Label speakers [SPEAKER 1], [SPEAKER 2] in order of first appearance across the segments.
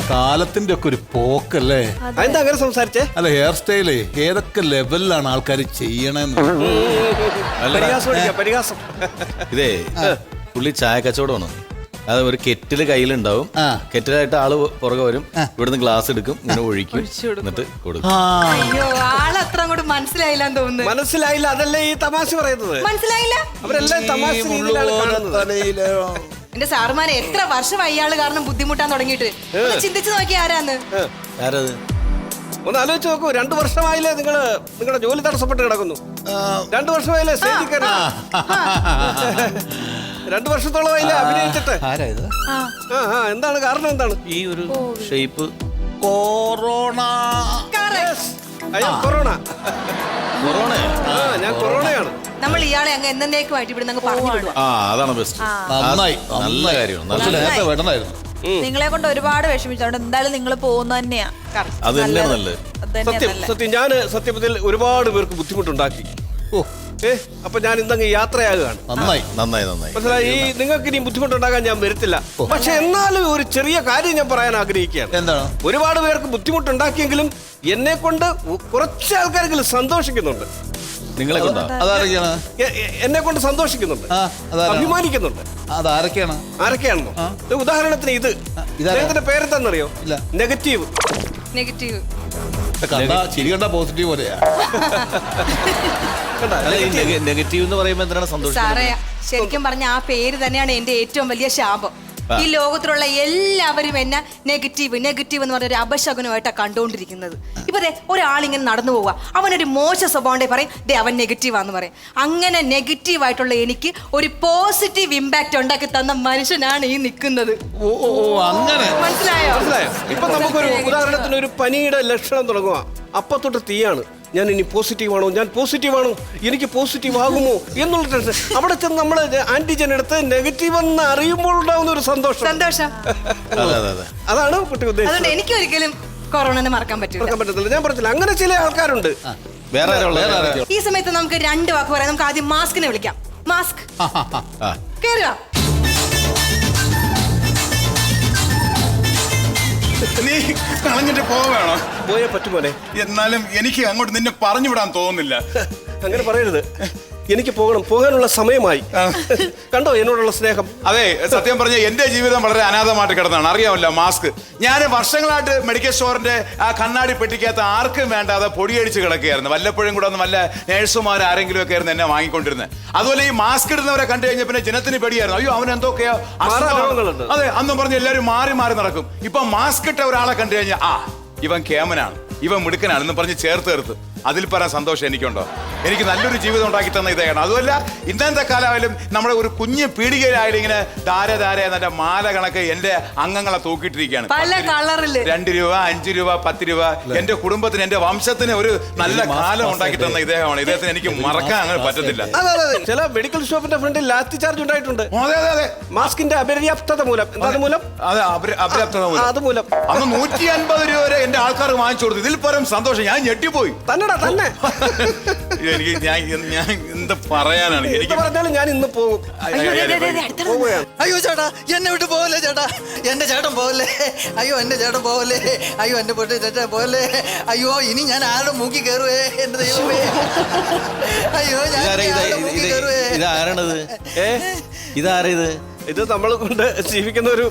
[SPEAKER 1] കാലത്തിന്റെ ഒക്കെ ഒരു പോക്കല്ലേ.
[SPEAKER 2] എന്താ അങ്ങനെ സംസാരിച്ചേ?
[SPEAKER 1] അല്ല, ഹെയർ സ്റ്റൈലേ ഏതൊക്കെ ലെവലിലാണ് ആൾക്കാർ ചെയ്യണെന്ന്.
[SPEAKER 2] പരിഹാസം.
[SPEAKER 3] ഇതേ പുള്ളി ചായ കച്ചവടമാണ്. അത് ഒരു കെറ്റില് കയ്യിലുണ്ടാവും. കെറ്റിലായിട്ട് ആള് പുറകെ വരും, ഇവിടുന്ന് ഗ്ലാസ് എടുക്കും, ഇങ്ങനെ ഒഴിക്കും, എന്നിട്ട് കൊടുക്കും.
[SPEAKER 4] അയ്യോ, ആളത്ര അങ്ങോട്ട് മനസ്സിലായില്ലാന്ന് തോന്നുന്നു.
[SPEAKER 2] മനസ്സിലായില്ല, അതല്ലേ ഈ തമാശ പറയുന്നത്.
[SPEAKER 4] മനസ്സിലായില്ല,
[SPEAKER 2] അവരെല്ലാം തമാശ രീതിയിലാണ് കാണുന്നത്.
[SPEAKER 4] എന്റെ സാറുമാരെ എത്ര വർഷമായി ഇയാള് കാരണം ബുദ്ധിമുട്ടാൻ തുടങ്ങിയിട്ട്. ചിന്തിച്ചു നോക്കി ആരാന്ന്.
[SPEAKER 3] ആരത്?
[SPEAKER 2] ഒന്ന് ആലോചിച്ച് നോക്കൂ. 2 വർഷമായില്ലേ നിങ്ങളുടെ ജോലി തടസ്സപ്പെട്ട് കിടക്കുന്നു. 2 വർഷമായില്ലേ സ്റ്റേജിൽ കയറി. 2 വർഷത്തോളമായില്ലേ അഭിനയിച്ചിട്ട്. എന്താണ് കാരണം? എന്താണ്
[SPEAKER 3] ഈ ഒരു ഷേപ്പ്?
[SPEAKER 1] കൊറോണ.
[SPEAKER 2] കൊറോണ.
[SPEAKER 3] കൊറോണ?
[SPEAKER 2] ഞാൻ കൊറോണയാണ്.
[SPEAKER 4] നമ്മൾ ഇയാളെ അങ്ങ് എന്നേക്കുമായിട്ട് ഇവിടെ പറഞ്ഞു വിടുക.
[SPEAKER 3] അതാണ് ബെസ്റ്റ്.
[SPEAKER 1] നന്നായി,
[SPEAKER 3] നല്ല കാര്യമാണ്.
[SPEAKER 1] നേരത്തെ വേണ്ടതായിരുന്നു.
[SPEAKER 5] നിങ്ങളെ കൊണ്ട് ഒരുപാട് വിഷമിച്ചു. അവിടെ എന്തായാലും നിങ്ങൾ പോകുന്ന തന്നെയാ
[SPEAKER 3] അത് തന്നെയാണ് നല്ലത്.
[SPEAKER 2] സത്യം ഞാൻ സത്യത്തിൽ ഒരുപാട് പേർക്ക് ബുദ്ധിമുട്ടുണ്ടാക്കി. അപ്പൊ ഞാൻ ഇന്നങ്ങ് യാത്രയാകുകയാണ്.
[SPEAKER 3] നന്നായി.
[SPEAKER 2] മനസ്സിലായി? ഈ നിങ്ങൾക്ക് ഇനി ബുദ്ധിമുട്ടുണ്ടാകാൻ ഞാൻ വരത്തില്ല. പക്ഷെ എന്നാലും ഒരു ചെറിയ കാര്യം ഞാൻ പറയാൻ ആഗ്രഹിക്കുകയാണ്.
[SPEAKER 1] എന്താണ്?
[SPEAKER 2] ഒരുപാട് പേർക്ക് ബുദ്ധിമുട്ടുണ്ടാക്കിയെങ്കിലും എന്നെ കൊണ്ട് കുറച്ച് ആൾക്കാരെങ്കിലും സന്തോഷിക്കുന്നുണ്ട്.
[SPEAKER 3] നിങ്ങളെ കൊണ്ടാ?
[SPEAKER 1] അതാരൊക്കെയാണ്?
[SPEAKER 2] എന്നെ കൊണ്ട് സന്തോഷിക്കുന്നുണ്ട്, അഭിമാനിക്കുന്നുണ്ട്.
[SPEAKER 1] അതാരൊക്കെയാണ്?
[SPEAKER 2] ആരൊക്കെയാണെന്നോ? ഉദാഹരണത്തിന് ഇതിന്റെ പേരെന്താണെന്നറിയോ? നെഗറ്റീവ്.
[SPEAKER 4] നെഗറ്റീവ്
[SPEAKER 1] ചിരി കണ്ട പോസിറ്റീവ് പോലെയാ.
[SPEAKER 3] നെഗറ്റീവ് എന്ന് പറയുമ്പോ എന്തിനാണ് സന്തോഷം?
[SPEAKER 4] സാറേ, ശരിക്കും പറഞ്ഞ ആ പേര് തന്നെയാണ് എന്റെ ഏറ്റവും വലിയ ശാപം. ഈ ലോകത്തിലുള്ള എല്ലാവരും എന്നെ നെഗറ്റീവ് എന്ന് പറഞ്ഞ ഒരു അപശകുനമായിട്ടാണ് കണ്ടുകൊണ്ടിരിക്കുന്നത്. ഇപ്പൊ ഒരാളിങ്ങനെ നടന്നു പോവുക, അവനൊരു മോശ സ്വഭാവം പറയും, അവൻ നെഗറ്റീവാന്ന് പറയും. അങ്ങനെ നെഗറ്റീവായിട്ടുള്ള എനിക്ക് ഒരു പോസിറ്റീവ് ഇമ്പാക്ട് ഉണ്ടാക്കി തന്ന മനുഷ്യനാണ് ഈ നിൽക്കുന്നത്. മനസ്സിലായോ?
[SPEAKER 2] ഇപ്പൊ നമുക്കൊരു ഉദാഹരണത്തിന് ഒരു പനിയുടെ ലക്ഷണം തുടങ്ങുക, അപ്പൊ തൊട്ട് തീയാണ്. ഞാൻ ഇനി പോസിറ്റീവാണോ, എനിക്ക് പോസിറ്റീവ് ആകുമോ എന്നുള്ള ടെൻഷൻ. അവിടെ ചെന്ന് നമ്മൾ ആന്റിജൻ എടുത്ത് നെഗറ്റീവ് എന്ന് അറിയുമ്പോൾ ഉണ്ടാകുന്ന ഒരു സന്തോഷം. അതാണ് കുട്ടി ഉദ്ദേശിച്ചത്.
[SPEAKER 4] എനിക്ക് ഒരിക്കലും കൊറോണനെ മറക്കാൻ
[SPEAKER 2] പറ്റത്തില്ല. ഞാൻ പറഞ്ഞില്ല, അങ്ങനെ ചില ആൾക്കാരുണ്ട്.
[SPEAKER 4] ഈ സമയത്ത് നമുക്ക് 2 വാക്ക് പറയാം. നമുക്ക് ആദ്യം മാസ്കിനെ വിളിക്കാം. മാസ്ക് കേറുക.
[SPEAKER 6] നീ കളഞ്ഞിട്ട് പോവേണോ?
[SPEAKER 2] പോയേ പറ്റുമോനെ.
[SPEAKER 6] എന്നാലും എനിക്ക് അങ്ങോട്ട് നിന്നെ പറഞ്ഞു വിടാൻ തോന്നുന്നില്ല.
[SPEAKER 2] അങ്ങനെ പറയരുത്. എനിക്ക് പോകാനുള്ള സമയമായി. കണ്ടോ എന്നോടുള്ള സ്നേഹം?
[SPEAKER 6] അതെ, സത്യം പറഞ്ഞ എന്റെ ജീവിതം വളരെ അനാഥമായിട്ട് കിടന്നാണ്. അറിയാമല്ലോ, മാസ്ക് ഞാൻ വർഷങ്ങളായിട്ട് മെഡിക്കൽ സ്റ്റോറിന്റെ ആ കണ്ണാടി പെട്ടിക്കകത്ത് ആർക്കും വേണ്ടാതെ പൊടിയടിച്ച് കിടക്കുകയായിരുന്നു. വല്ലപ്പോഴും കൂടെ ഒന്ന് വല്ല നേഴ്സുമാർ ആരെങ്കിലും ഒക്കെ ആയിരുന്നു എന്നെ വാങ്ങിക്കൊണ്ടിരുന്നത്. അതുപോലെ ഈ മാസ്ക് ഇടുന്നവരെ കണ്ടു കഴിഞ്ഞ പിന്നെ ജനത്തിന് പേടിയായിരുന്നു. അയ്യോ, അവൻ എന്തൊക്കെയാ
[SPEAKER 2] രോഗങ്ങളുണ്ട്.
[SPEAKER 6] അതെ, അന്നും പറഞ്ഞ് എല്ലാവരും മാറി നടക്കും. ഇപ്പൊ മാസ്ക് ഇട്ട ഒരാളെ കണ്ടു കഴിഞ്ഞാൽ ഇവൻ കേമനാണ്, ഇവൻ മിടുക്കനാണെന്ന് പറഞ്ഞ് ചേർത്ത് അതിൽ പറയാൻ സന്തോഷം എനിക്കുണ്ടോ? എനിക്ക് നല്ലൊരു ജീവിതം ഉണ്ടാക്കി തന്ന ഇതാണ്. അതുമല്ല, ഇന്നത്തെ കാലമായാലും നമ്മുടെ ഒരു കുഞ്ഞ് പീടികയിലായാലും ഇങ്ങനെ ധാര എന്നെ മാല കണക്ക് എന്റെ അംഗങ്ങളെ തൂക്കിയിട്ടിരിക്കുകയാണ്. 2 രൂപ, 5 രൂപ, 10 രൂപ. എന്റെ കുടുംബത്തിന്, എന്റെ വംശത്തിന് ഒരു നല്ല കാലം ഉണ്ടാക്കി തന്ന ഇദ്ദേഹമാണ്. ഇദ്ദേഹത്തിന് എനിക്ക് മറക്കാൻ അങ്ങനെ പറ്റത്തില്ല.
[SPEAKER 2] ചില മെഡിക്കൽ ഷോപ്പിന്റെ ഫ്രണ്ടിൽ ലാത്തി ചാർജ് ഉണ്ടായിട്ടുണ്ട്.
[SPEAKER 6] അതെ,
[SPEAKER 2] മാസ്കിന്റെ അപര്യാപ്തത മൂലം. എന്താണ് മൂലം?
[SPEAKER 6] അതെ, അപര്യാപ്തത മൂലം. അന്ന് 150 രൂപ വരെ എന്റെ ആൾക്കാർ വാങ്ങിച്ചു കൊടുത്തു. ഇതിൽ പരം സന്തോഷം. ഞാൻ ഞെട്ടിപ്പോയി
[SPEAKER 2] തന്നെ.
[SPEAKER 6] എനിക്ക് ഞാൻ എന്ത് പറയാനാണ്? എനിക്ക്
[SPEAKER 2] പറഞ്ഞാലും ഞാൻ ഇന്ന് പോകും.
[SPEAKER 7] അയ്യോ ചേട്ടാ, എന്നെ വിട്ട് പോകല്ലേ ചേട്ടാ. എന്റെ ചേട്ടൻ പോകല്ലേ. അയ്യോ, എന്റെ ചേട്ടൻ പോകല്ലേ. അയ്യോ, എന്റെ പൊട്ടി ചേട്ടൻ പോകല്ലേ. അയ്യോ, ഇനി ഞാൻ ആരുടെ മൂക്കി കയറുവേ. എന്റെ ദൈവമേ, അയ്യോ, ഞാൻ മൂക്കി കയറുവേ.
[SPEAKER 3] ഇതാരാണത്? ഇതാരത്?
[SPEAKER 2] ഇത് നമ്മൾ കൊണ്ട് ജീവിക്കുന്ന ഒരു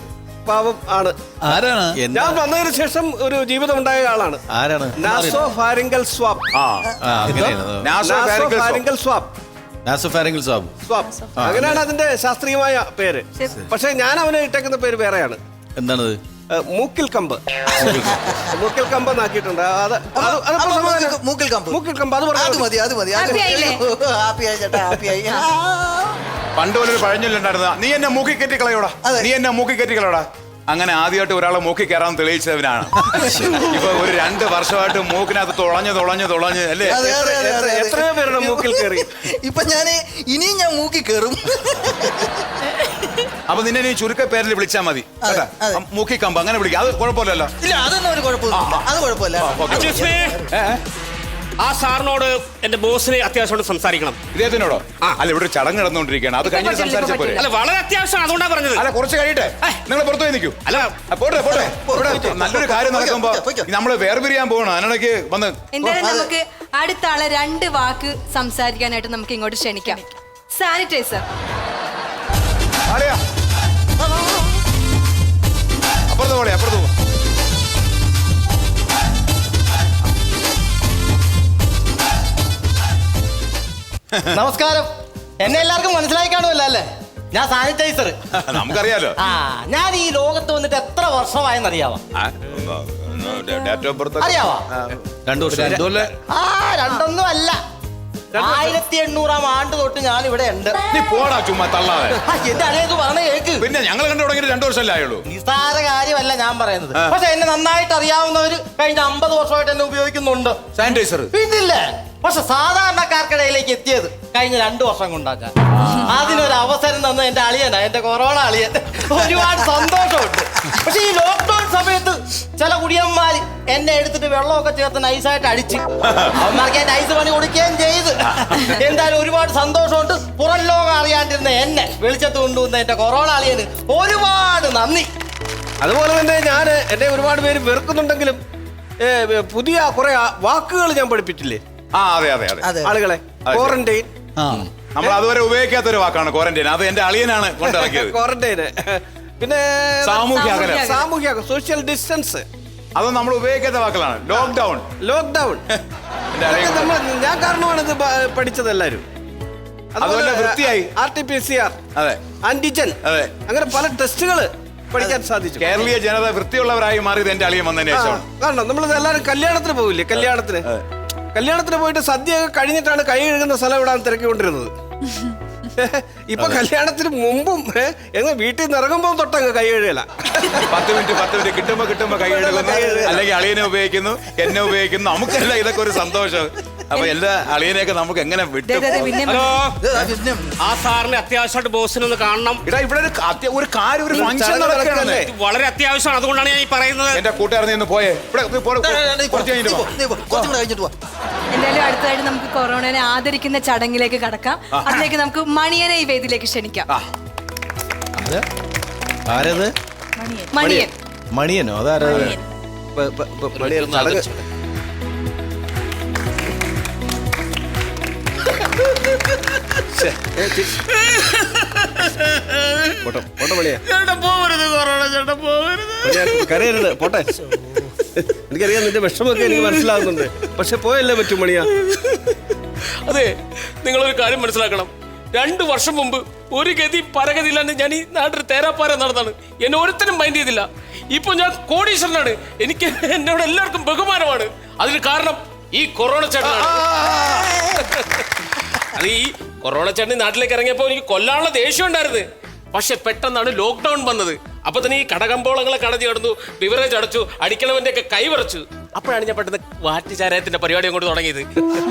[SPEAKER 2] പാവം ആണ്.
[SPEAKER 1] ആരാണ്?
[SPEAKER 2] ഞാൻ വന്നതിന് ശേഷം ഒരു ജീവിതം ഉണ്ടായ ആളാണ്.
[SPEAKER 3] ആരാണ്?
[SPEAKER 2] നാസോഫാരിംഗൽ സ്വാബ്. അങ്ങനെയാണ് അതിന്റെ ശാസ്ത്രീയമായ പേര്. പക്ഷെ ഞാൻ അവന് ഇട്ടേക്കുന്ന പേര് വേറെയാണ്.
[SPEAKER 3] എന്താണത്?
[SPEAKER 2] മൂക്കിൽ കമ്പ്. മൂക്കിൽ കമ്പ് എന്നാക്കിയിട്ടുണ്ട്.
[SPEAKER 7] മൂക്കിൽ കമ്പ്.
[SPEAKER 2] അത്
[SPEAKER 7] മതി. ഹാപ്പിയായി ചേട്ടാ, ഹാപ്പിയായി.
[SPEAKER 6] പണ്ട് പോലൊരു പഴഞ്ഞൊല്ലുണ്ടായിരുന്ന, നീ എന്നെ മൂക്കി കെട്ടിക്കളയോടാ. അങ്ങനെ ആദ്യമായിട്ട് ഒരാളെ മൂക്കി കയറാൻ തെളിയിച്ചവനാണ്. ഇപ്പൊ ഒരു 2 വർഷമായിട്ട് മൂക്കിനകത്ത് തുളഞ്ഞ് അല്ലേ?
[SPEAKER 2] എത്രയോ പേരുടെ മൂക്കിൽ കയറി.
[SPEAKER 7] ഇപ്പൊ ഇനിയും ഞാൻ മൂക്കി കയറും.
[SPEAKER 6] അപ്പൊ നിന്നെ നീ ചുരുക്ക പേരിൽ വിളിച്ചാൽ മതി. മൂക്കി കമ്പ് അങ്ങനെ വിളിക്കാം. അത് കുഴപ്പമില്ലല്ലോ.
[SPEAKER 7] ഇല്ല, അതൊന്നും ഒരു കുഴപ്പമില്ല. അത് കുഴപ്പമില്ല.
[SPEAKER 8] ആ സാറിനോട് എന്റെ ബോസിനെ അത്യാവശ്യമായിട്ട് സംസാരിക്കണം.
[SPEAKER 6] ഇദ്ദേഹത്തിനോടോ? അല്ല, ഇവിടെ ഒരു ചടങ്ങ് നടന്നുകൊണ്ടിരിക്കുകയാണ്, അത് കഴിഞ്ഞ് സംസാരിച്ച പോരെ?
[SPEAKER 8] അല്ല, വളരെ അത്യാവശ്യമാണ്, അതുകൊണ്ടാ പറഞ്ഞത്.
[SPEAKER 6] അല്ല, കുറച്ച് കഴിയട്ടെ, നിങ്ങൾ പുറത്തു പോയി നിൽക്കൂ.
[SPEAKER 8] അല്ല,
[SPEAKER 6] പോട്ടെ പോട്ടെ. ഇവിടെ നല്ലൊരു കാര്യം നടക്കുമ്പോ നമ്മള് വേർപിരിയാൻ പോകണം, അതിനിടയ്ക്ക് വന്ന്.
[SPEAKER 4] എന്തായാലും നമുക്ക് അടുത്ത ആളെ 2 വാക്ക് സംസാരിക്കാനായിട്ട് നമുക്ക് ഇങ്ങോട്ട് ക്ഷണിക്കാം. സാനിറ്റൈസർ.
[SPEAKER 6] അപ്പുറത്ത് പോളെ, അപ്പുറത്ത് പോ.
[SPEAKER 7] നമസ്കാരം. എന്നെ എല്ലാവർക്കും മനസ്സിലായി കാണുമല്ലോ അല്ലേ? ഞാൻ സാനിറ്റൈസർ.
[SPEAKER 6] നമുക്കറിയാലോ.
[SPEAKER 7] ഞാൻ ഈ ലോകത്ത് വന്നിട്ട് എത്ര വർഷമായെന്നറിയാവോ?
[SPEAKER 6] ഡേറ്റ് ഓഫ് ബർത്ത്
[SPEAKER 7] അറിയാവോ?
[SPEAKER 3] 2 വർഷം.
[SPEAKER 1] 2 കൊല്ലം.
[SPEAKER 7] 2 അല്ല, 1800 ആണ്ട് തൊട്ട് ഞാൻ ഇവിടെ ഉണ്ട്.
[SPEAKER 6] നീ പോടാ, ചുമ്മാ തള്ളാതെ.
[SPEAKER 7] എന്റെ അറിയത് പറഞ്ഞ കേക്ക്.
[SPEAKER 6] പിന്നെ ഞങ്ങൾ കണ്ടു തുടങ്ങിയിട്ട് 2 വർഷമല്ലേ ആയുള്ളൂ.
[SPEAKER 7] നിസ്സാര കാര്യമല്ല ഞാൻ പറയുന്നത്. പക്ഷെ എന്നെ നന്നായിട്ട് അറിയാവുന്നവര് കഴിഞ്ഞ 50 വർഷമായിട്ട് എന്നെ ഉപയോഗിക്കുന്നുണ്ട്
[SPEAKER 6] സാനിറ്റൈസർ.
[SPEAKER 7] പിന്നില്ലേ? പക്ഷെ സാധാരണക്കാർക്കിടയിലേക്ക് എത്തിയത് കഴിഞ്ഞ 2 വർഷം കൊണ്ടാക്കാൻ. അതിനൊരു അവസരം തന്ന എന്റെ അളിയനാ, എന്റെ കൊറോണ അളിയൻ. ഒരുപാട് സന്തോഷമുണ്ട്. പക്ഷെ ഈ ലോക്ക്ഡൌൺ സമയത്ത് ചില കുടിയന്മാര് എന്നെ എടുത്തിട്ട് വെള്ളമൊക്കെ ചേർത്ത് നൈസായിട്ട് അടിച്ച് അവന്മാർക്ക് ഞാൻ നൈസ് പണി കൊടുക്കുകയും ചെയ്ത്. എന്തായാലും ഒരുപാട് സന്തോഷമുണ്ട്. പുറം ലോകം അറിയാണ്ടിരുന്ന എന്നെ വെളിച്ചത്ത് കൊണ്ടുവന്ന എന്റെ കൊറോണ അളിയന് ഒരുപാട് നന്ദി.
[SPEAKER 2] അതുപോലെ തന്നെ ഞാൻ എന്നെ ഒരുപാട് പേര് വെറുക്കുന്നുണ്ടെങ്കിലും പുതിയ കുറെ വാക്കുകൾ ഞാൻ പഠിപ്പിച്ചില്ലേ
[SPEAKER 6] അതെ അതെ അതെ.
[SPEAKER 2] ആളുകളെ. ക്വാറന്റൈൻ,
[SPEAKER 6] നമ്മൾ അതുവരെ ഉപയോഗിക്കാത്തൊരു വാക്കാണ് ക്വാറന്റൈൻ. അത് എന്റെ അളിയനാണ് കൊണ്ടിറക്കിയത്.
[SPEAKER 2] ക്വാറന്റൈന്, പിന്നെ
[SPEAKER 6] സാമൂഹ്യ അകലം,
[SPEAKER 2] സാമൂഹ്യ സോഷ്യൽ ഡിസ്റ്റൻസ്,
[SPEAKER 6] അത് നമ്മൾ ഉപയോഗിക്കാത്ത വാക്കുകളാണ്. Lockdown,
[SPEAKER 2] lockdown. ഞാൻ കാരണമാണ് ഇത് പഠിച്ചത് എല്ലാവരും.
[SPEAKER 6] അതുപോലെ വൃത്തിയായി
[SPEAKER 2] RT-PCR,
[SPEAKER 6] അതെ,
[SPEAKER 2] ആന്റിജൻ,
[SPEAKER 6] അതെ,
[SPEAKER 2] അങ്ങനെ പല ടെസ്റ്റുകൾ പഠിക്കാൻ സാധിച്ചു.
[SPEAKER 6] കേരളീയ ജനത വൃത്തിയുള്ളവരായി മാറിയത് എന്റെ അളിയൻ വന്നതിന് ശേഷമാണ്.
[SPEAKER 2] കാരണം നമ്മൾ എല്ലാവരും കല്യാണത്തിന് പോവില്ലേ? കല്യാണത്തിന് പോയിട്ട് സദ്യ കഴിഞ്ഞിട്ടാണ് കൈ കഴുകുന്ന സ്ഥലം ഇടാൻ തിരക്കിക്കൊണ്ടിരുന്നത്. ഇപ്പൊ കല്യാണത്തിന് മുമ്പും വീട്ടിൽ നിന്ന് ഇറങ്ങുമ്പോ തൊട്ടങ്ങ് കൈ കഴുകല.
[SPEAKER 6] 10 മിനിറ്റ് കിട്ടുമ്പോ കൈ കഴുകുന്നു, അല്ലെങ്കിൽ അളിയനെ ഉപയോഗിക്കുന്നു, എന്നെ ഉപയോഗിക്കുന്നു. നമുക്കല്ല ഇതൊക്കെ ഒരു സന്തോഷം. അപ്പൊ എല്ലാ അളിയനെയൊക്കെ നമുക്ക് എങ്ങനെ വിട്ടു?
[SPEAKER 8] ഹലോ, ആ സാറിനെ അത്യാവശ്യമായിട്ട് ബോസിനൊന്ന് കാണണം.
[SPEAKER 6] ഇവിടെ ഒരു കാര്യം, ഒരു ഫംഗ്ഷൻ നടക്കുകയാണല്ലേ.
[SPEAKER 8] ഇത് വളരെ അത്യാവശ്യമാണ്, അതുകൊണ്ടാണ് ഞാൻ ഈ പറയുന്നത്.
[SPEAKER 6] എന്റെ കൂട്ടുകാരൻ നിന്ന് പോയേ.
[SPEAKER 4] എന്തായാലും അടുത്തതായിട്ട് നമുക്ക് കൊറോണനെ ആദരിക്കുന്ന ചടങ്ങിലേക്ക് കടക്കാം. അതിലേക്ക് നമുക്ക് മണിയനെ ഈ വേദിയിലേക്ക് ക്ഷണിക്കാം.
[SPEAKER 3] ആരത്?
[SPEAKER 4] മണിയൻ.
[SPEAKER 3] മണിയനോ? അതാരാ?
[SPEAKER 2] കരയരുത്, പോട്ടെ. എനിക്കറിയാം നിന്റെ വിഷമൊക്കെ എനിക്ക് മനസ്സിലാകുന്നുണ്ട്. പക്ഷെ പോയല്ലേ പറ്റും മണിയാ.
[SPEAKER 8] അതെ, നിങ്ങളൊരു കാര്യം മനസ്സിലാക്കണം. 2 വർഷം മുമ്പ് ഒരു ഗതി പരഗതി ഇല്ലാണ്ട് ഞാൻ ഈ നാട്ടിൽ തേരാപ്പാര നടന്നാണ്. എന്നെ ഒരുത്തരും മൈൻഡ് ചെയ്തില്ല. ഇപ്പൊ ഞാൻ കോടീശ്വരനാണ്. എനിക്ക് എന്നോട് എല്ലാവർക്കും ബഹുമാനമാണ്. അതിന് കാരണം ഈ കൊറോണ ചേട്ടനാണ്. അത് ഈ കൊറോണ ചേട്ടൻ നാട്ടിലേക്ക് ഇറങ്ങിയപ്പോ എനിക്ക് കൊല്ലാനുള്ള ദേഷ്യം ഉണ്ടായിരുന്നു. പക്ഷെ പെട്ടെന്നാണ് ലോക്ക്ഡൌൺ വന്നത്. അപ്പൊ തന്നെ ഈ കടകമ്പോളങ്ങളെ കടഞ്ഞു കിടന്നു, ബിവറേജ് അടച്ചു, അടിക്കണവന്റെ ഒക്കെ കൈവറച്ചു. അപ്പോഴാണ് ഞാൻ പെട്ടെന്ന് വാറ്റുചാരത്തിന്റെ പരിപാടി അങ്ങോട്ട് തുടങ്ങിയത്.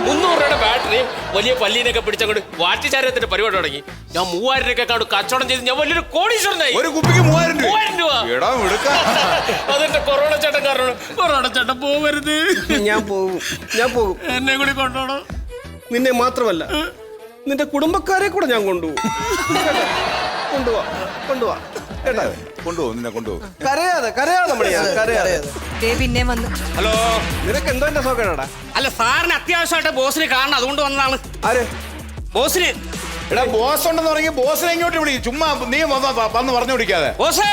[SPEAKER 8] 300 രൂപയുടെ ബാറ്ററിയും വലിയ പല്ലീനൊക്കെ പിടിച്ചങ്ങോട്ട് വാറ്റുചാരത്തിന്റെ പരിപാടി തുടങ്ങി. ഞാൻ 3000 രൂപയൊക്കെ കാണും കച്ചവടം ചെയ്ത് ഞാൻ വലിയൊരു കോടീശ്വരനായി.
[SPEAKER 6] ഒരു കുപ്പിക്ക് 3000
[SPEAKER 8] രൂപ. അതെന്റെ കൊറോണ ചേട്ടൻ കാരണം. കൊറോണ ചേട്ടൻ പോകരുത്.
[SPEAKER 2] ഞാൻ പോകും.
[SPEAKER 8] എന്നെ കൂടി കൊണ്ടുപോകണം.
[SPEAKER 2] നിന്നെ മാത്രമല്ല, നിന്റെ കുടുംബക്കാരെ കൂടെ ഞാൻ കൊണ്ടുപോകും.
[SPEAKER 6] നിന്നെ കൊണ്ടുപോകും.
[SPEAKER 2] കരയാതെ മണിയാ, കരയാതെ.
[SPEAKER 4] പിന്നെ വന്ന്.
[SPEAKER 8] ഹലോ,
[SPEAKER 2] നിനക്ക് എന്തോ എന്റെ സോക്കേടാ?
[SPEAKER 8] അല്ല, സാറിന് അത്യാവശ്യമായിട്ട് ബോസിനെ കാണണം, അതുകൊണ്ട് വന്നതാണ്.
[SPEAKER 2] ആര്?
[SPEAKER 8] ബോസിന്.
[SPEAKER 6] എടാ, ബോസ് ഉണ്ടെന്ന് പറഞ്ഞെങ്കിൽ ബോസിനെ ഇങ്ങോട്ട് വിളി. ചുമ്മാ നീ വന്ന് പറഞ്ഞു പിടിക്കാതെ.
[SPEAKER 8] ബോസേ,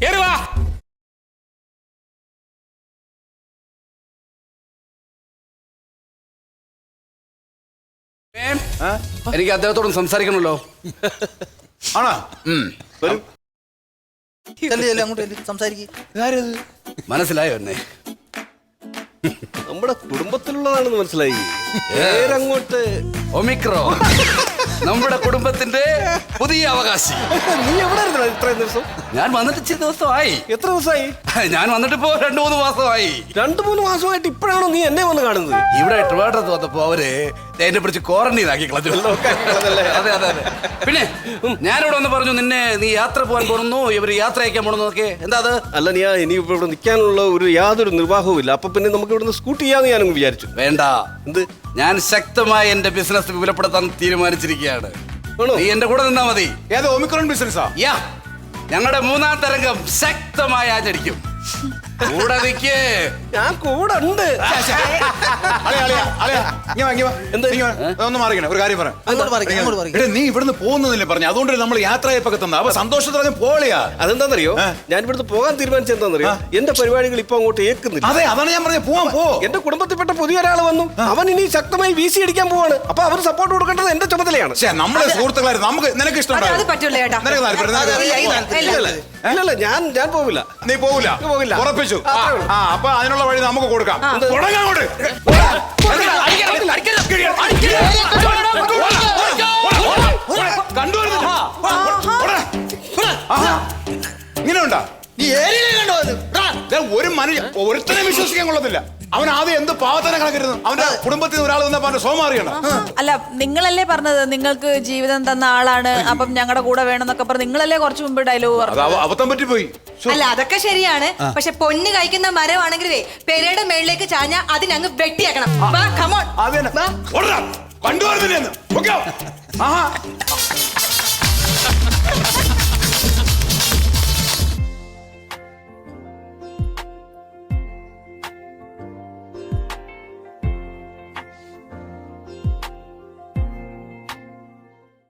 [SPEAKER 8] കേറി വാ.
[SPEAKER 9] എനിക്ക് അദ്ദേഹത്തോടും സംസാരിക്കണമല്ലോ.
[SPEAKER 6] ആണോ?
[SPEAKER 9] മനസ്സിലായോ എന്നെ?
[SPEAKER 2] നമ്മുടെ കുടുംബത്തിലുള്ളതാണെന്ന് മനസ്സിലായി. പേരങ്ങോട്ട്
[SPEAKER 9] ഒമിക്രോ. നമ്മുടെ കുടുംബത്തിന്റെ പുതിയ അവകാശി.
[SPEAKER 2] നീ എവിടെ ആയിരുന്നു ഇത്രയും ദിവസം?
[SPEAKER 9] ഞാൻ വന്നിട്ട് ഇച്ചിരി ദിവസമായി.
[SPEAKER 2] എത്ര ദിവസമായി?
[SPEAKER 9] ഞാൻ വന്നിട്ട് ഇപ്പോ 2-3 മാസമായി.
[SPEAKER 2] 2-3 മാസമായിട്ട് ഇപ്പോഴാണോ നീ എന്നെ വന്ന് കാണുന്നത്?
[SPEAKER 9] ഇവിടെ ട്രിവാൻഡ്രത്ത് വന്നപ്പോ അവര് എന്നെ പിടിച്ച് ക്വാറന്റൈൻ ആക്കി കളഞ്ഞു. അതെ അതെ അതെ. പിന്നെ ഞാനിവിടെ വന്ന് പറഞ്ഞു നീ യാത്ര പോകാൻ പോണെന്നോ ഇവര് യാത്ര അയക്കാൻ പോണെന്നൊക്കെ. എന്താ അത്?
[SPEAKER 2] അല്ല നീ ഇനി ഇവിടെ നിൽക്കാനുള്ള യാതൊരു നിർവാഹവും ഇല്ല. അപ്പൊ പിന്നെ നമുക്ക് ഇവിടുന്ന് സ്കൂട്ടി ചെയ്യാന്ന് ഞാനങ്ങ് വിചാരിച്ചു.
[SPEAKER 9] വേണ്ട,
[SPEAKER 2] എന്ത്?
[SPEAKER 9] ഞാൻ ശക്തമായി എന്റെ ബിസിനസ് വിപുലപ്പെടുത്താൻ തീരുമാനിച്ചിരിക്കുകയാണ്. നീ എന്റെ കൂടെ നിന്നാ മതി.
[SPEAKER 6] ഏത് ഒമിക്രോൺ ബിസിനസ്സാ?
[SPEAKER 9] യാ, ഞങ്ങളുടെ 3-ാം തരംഗം ശക്തമായി ആചരിക്കും. കൂടെ നിൽക്കേ.
[SPEAKER 2] ഞാൻ കൂടെ ഉണ്ട്.
[SPEAKER 6] ഒന്ന് മാറിക്കണേ, ഒരു കാര്യം പറയാം. നീ ഇവിടുന്ന് പോകുന്നില്ലേ പറഞ്ഞു, അതുകൊണ്ട് നമ്മൾ യാത്രയപ്പൊക്കെ തന്ന അപ്പൊ സന്തോഷത്തിലൊക്കെ പോളിയാ.
[SPEAKER 2] അതെന്താണെന്നറിയോ, ഞാൻ ഇവിടുന്ന് പോകാൻ തീരുമാനിച്ചത് എന്താണെന്നറിയോ, എന്റെ പരിപാടികൾ ഇപ്പൊ അങ്ങോട്ട് ഏക്കുന്നില്ല.
[SPEAKER 6] അതെ, അതാണ് ഞാൻ പറഞ്ഞത്, പോവാൻ പോ.
[SPEAKER 2] എന്റെ കുടുംബത്തിൽപ്പെട്ട പുതിയൊരാൾ വന്നു, അവൻ ഇനി ശക്തമായി വീശി അടിക്കാൻ പോവാണ്. അപ്പൊ അവന് സപ്പോർട്ട് കൊടുക്കേണ്ടത് എന്റെ ചുമതലയാണ്.
[SPEAKER 6] നമ്മളെ സുഹൃത്തുക്കളായിരുന്നു, നമുക്ക് നിനക്ക് ഇഷ്ടം
[SPEAKER 4] അത് പറ്റൂല ചേട്ടാ.
[SPEAKER 2] അല്ലല്ല, ഞാൻ പോവില്ല.
[SPEAKER 6] നീ പോവില്ല?
[SPEAKER 2] പോവില്ല.
[SPEAKER 6] ഉറപ്പിച്ചു. അപ്പൊ അതിനുള്ള വഴി നമുക്ക് കൊടുക്കാം. തുടങ്ങാൻ കൊണ്ട് ഇങ്ങനെ ഉണ്ടാ ഒരു മനുഷ്യ ഒരുത്തനെ വിശ്വസിക്കാൻ കൊള്ളത്തില്ല. അവൻ ആദ്യം എന്ത് പാവത്തനെ കണക്കിരുന്നു. അവന്റെ കുടുംബത്തിൽ നിന്ന് ഒരാൾ വന്നപ്പോ അവന്റെ സോമാറിയാണ്.
[SPEAKER 5] അല്ല, നിങ്ങളല്ലേ പറഞ്ഞത് നിങ്ങൾക്ക് ജീവിതം തന്ന ആളാണ്, അപ്പം ഞങ്ങളുടെ കൂടെ വേണമെന്നൊക്കെ പറഞ്ഞു. നിങ്ങളല്ലേ കുറച്ച് മുമ്പ് ഡയലോഗ് പറഞ്ഞു.
[SPEAKER 6] അബദ്ധം പറ്റിപ്പോയി.
[SPEAKER 4] അല്ല, അതൊക്കെ ശരിയാണ്. പക്ഷെ പൊന്ന് കഴിക്കുന്ന മരമാണെങ്കിലേ പെരയുടെ മേളിലേക്ക് ചാഞ്ഞ അതിനങ്ങ് വെട്ടിയാക്കണം.
[SPEAKER 6] കണ്ടുവരുന്നില്ലെന്ന്.